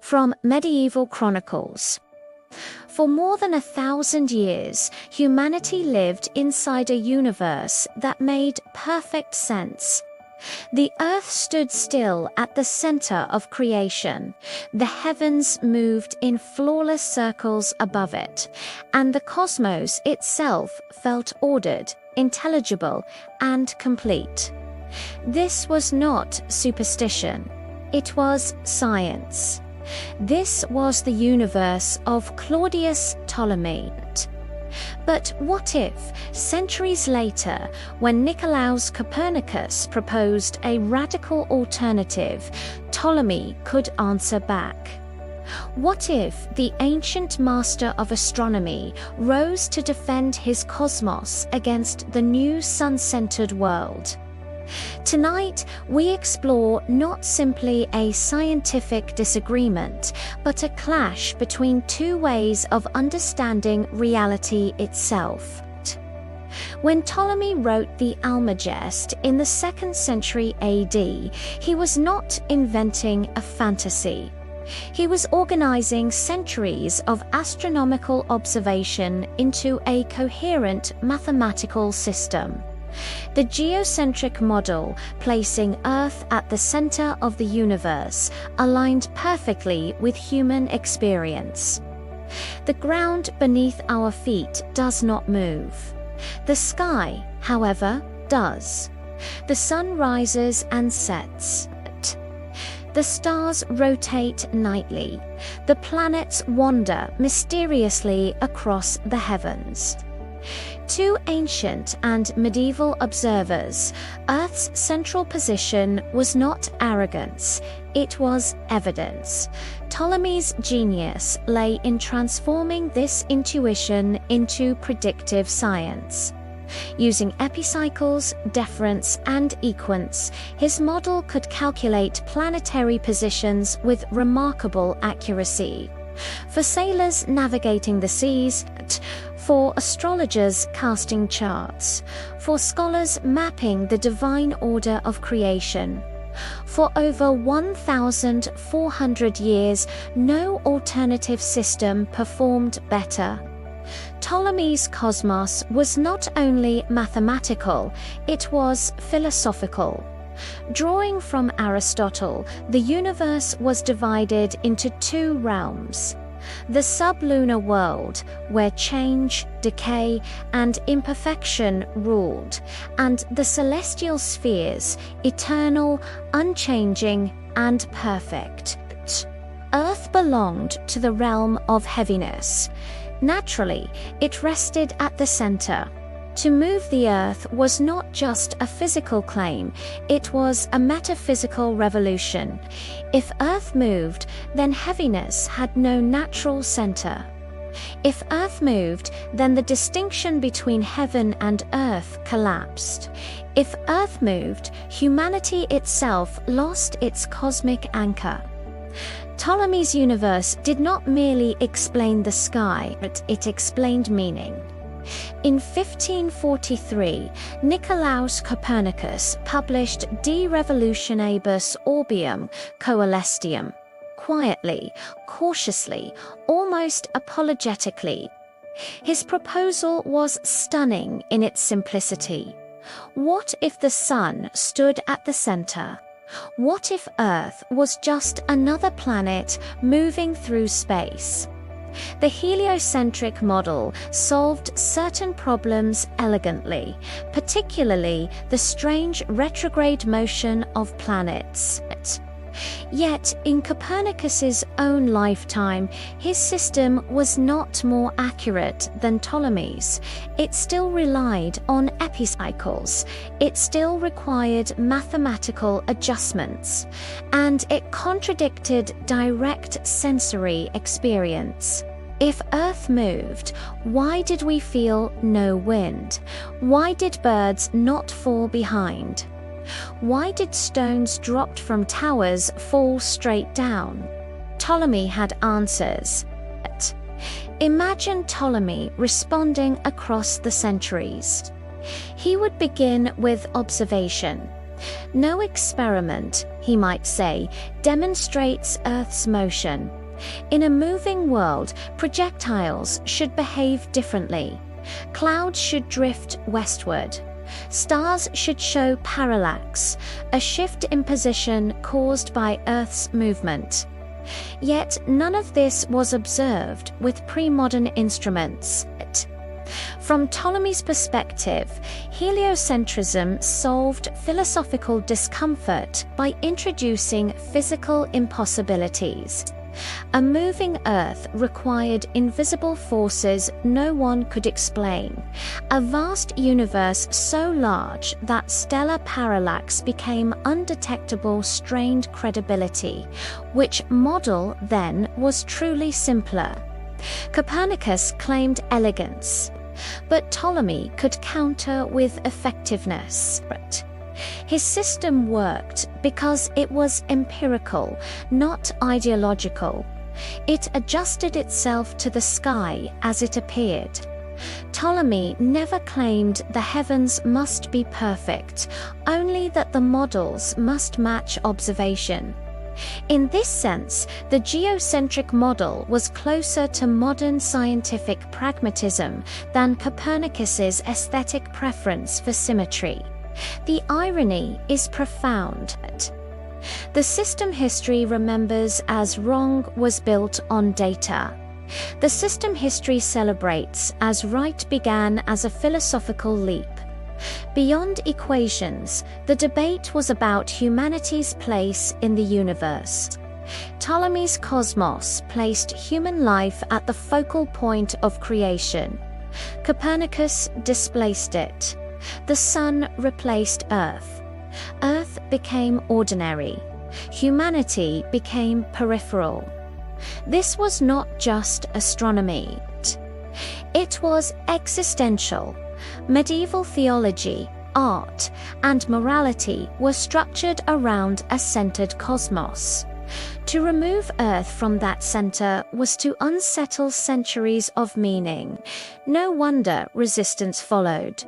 From medieval Chronicles. For more than 1,000 years, humanity lived inside a universe that made perfect sense. The earth stood still at the center of creation, the heavens moved in flawless circles above it, and the cosmos itself felt ordered, intelligible, and complete. This was not superstition, it was science. This was the universe of Claudius Ptolemy. But what if, centuries later, when Nicolaus Copernicus proposed a radical alternative, Ptolemy could answer back? What if the ancient master of astronomy rose to defend his cosmos against the new sun-centered world? Tonight, we explore not simply a scientific disagreement, but a clash between two ways of understanding reality itself. When Ptolemy wrote the Almagest in the 2nd century AD, he was not inventing a fantasy. He was organizing centuries of astronomical observation into a coherent mathematical system. The geocentric model, placing Earth at the center of the universe, aligned perfectly with human experience. The ground beneath our feet does not move. The sky, however, does. The sun rises and sets. The stars rotate nightly. The planets wander mysteriously across the heavens. To ancient and medieval observers, Earth's central position was not arrogance, it was evidence. Ptolemy's genius lay in transforming this intuition into predictive science. Using epicycles, deference, and equants, his model could calculate planetary positions with remarkable accuracy. For sailors navigating the seas, for astrologers casting charts, for scholars mapping the divine order of creation. For over 1,400 years, no alternative system performed better. Ptolemy's cosmos was not only mathematical, it was philosophical. Drawing from Aristotle, the universe was divided into two realms. The sublunar world, where change, decay, and imperfection ruled, and the celestial spheres, eternal, unchanging, and perfect. Earth belonged to the realm of heaviness. Naturally, it rested at the center. To move the Earth was not just a physical claim, it was a metaphysical revolution. If Earth moved, then heaviness had no natural center. If Earth moved, then the distinction between heaven and earth collapsed. If Earth moved, humanity itself lost its cosmic anchor. Ptolemy's universe did not merely explain the sky, but it explained meaning. In 1543, Nicolaus Copernicus published De Revolutionibus Orbium Coelestium, quietly, cautiously, almost apologetically. His proposal was stunning in its simplicity. What if the sun stood at the center? What if Earth was just another planet moving through space? The heliocentric model solved certain problems elegantly, particularly the strange retrograde motion of planets. Yet, in Copernicus's own lifetime, his system was not more accurate than Ptolemy's. It still relied on epicycles, it still required mathematical adjustments, and it contradicted direct sensory experience. If Earth moved, why did we feel no wind? Why did birds not fall behind? Why did stones dropped from towers fall straight down? Ptolemy had answers. Imagine Ptolemy responding across the centuries. He would begin with observation. No experiment, he might say, demonstrates Earth's motion. In a moving world, projectiles should behave differently. Clouds should drift westward. Stars should show parallax, a shift in position caused by Earth's movement. Yet none of this was observed with pre-modern instruments. From Ptolemy's perspective, heliocentrism solved philosophical discomfort by introducing physical impossibilities. A moving Earth required invisible forces no one could explain, a vast universe so large that stellar parallax became undetectable strained credibility, which model then was truly simpler. Copernicus claimed elegance, but Ptolemy could counter with effectiveness. His system worked because it was empirical, not ideological. It adjusted itself to the sky as it appeared. Ptolemy never claimed the heavens must be perfect, only that the models must match observation. In this sense, the geocentric model was closer to modern scientific pragmatism than Copernicus's aesthetic preference for symmetry. The irony is profound. The system history remembers as wrong was built on data. The system history celebrates as right began as a philosophical leap. Beyond equations, the debate was about humanity's place in the universe. Ptolemy's cosmos placed human life at the focal point of creation. Copernicus displaced it. The sun replaced Earth. Earth became ordinary. Humanity became peripheral. This was not just astronomy. It was existential. Medieval theology, art, and morality were structured around a centered cosmos. To remove Earth from that center was to unsettle centuries of meaning. No wonder resistance followed.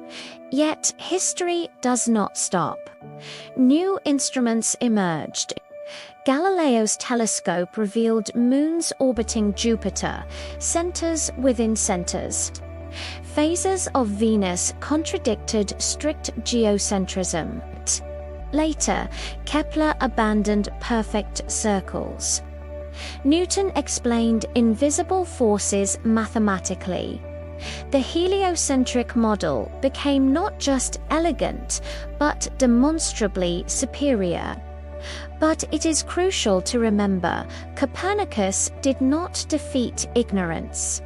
Yet history does not stop. New instruments emerged. Galileo's telescope revealed moons orbiting Jupiter, centers within centers. Phases of Venus contradicted strict geocentrism. Later, Kepler abandoned perfect circles. Newton explained invisible forces mathematically. The heliocentric model became not just elegant, but demonstrably superior. But it is crucial to remember, Copernicus did not defeat ignorance.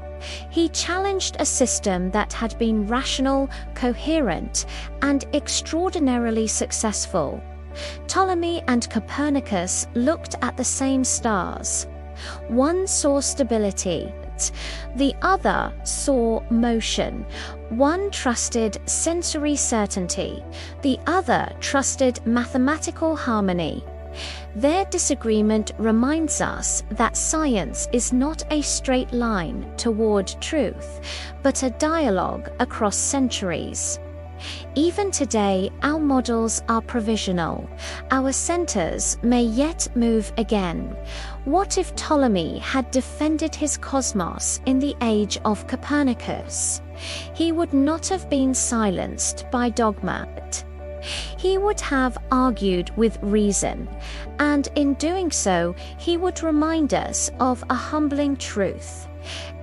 He challenged a system that had been rational, coherent, and extraordinarily successful. Ptolemy and Copernicus looked at the same stars. One saw stability, the other saw motion. One trusted sensory certainty, the other trusted mathematical harmony. Their disagreement reminds us that science is not a straight line toward truth, but a dialogue across centuries. Even today, our models are provisional. Our centers may yet move again. What if Ptolemy had defended his cosmos in the age of Copernicus? He would not have been silenced by dogma. He would have argued with reason, and in doing so, he would remind us of a humbling truth.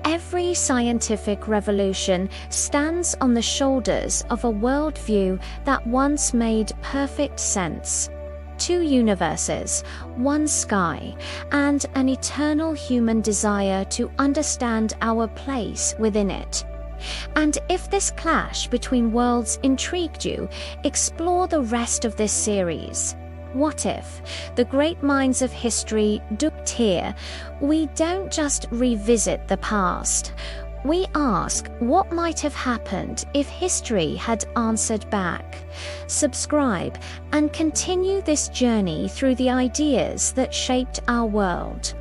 Every scientific revolution stands on the shoulders of a worldview that once made perfect sense. Two universes, one sky, and an eternal human desire to understand our place within it. And if this clash between worlds intrigued you, explore the rest of this series. What if the great minds of history dwelt here? We don't just revisit the past. We ask what might have happened if history had answered back. Subscribe and continue this journey through the ideas that shaped our world.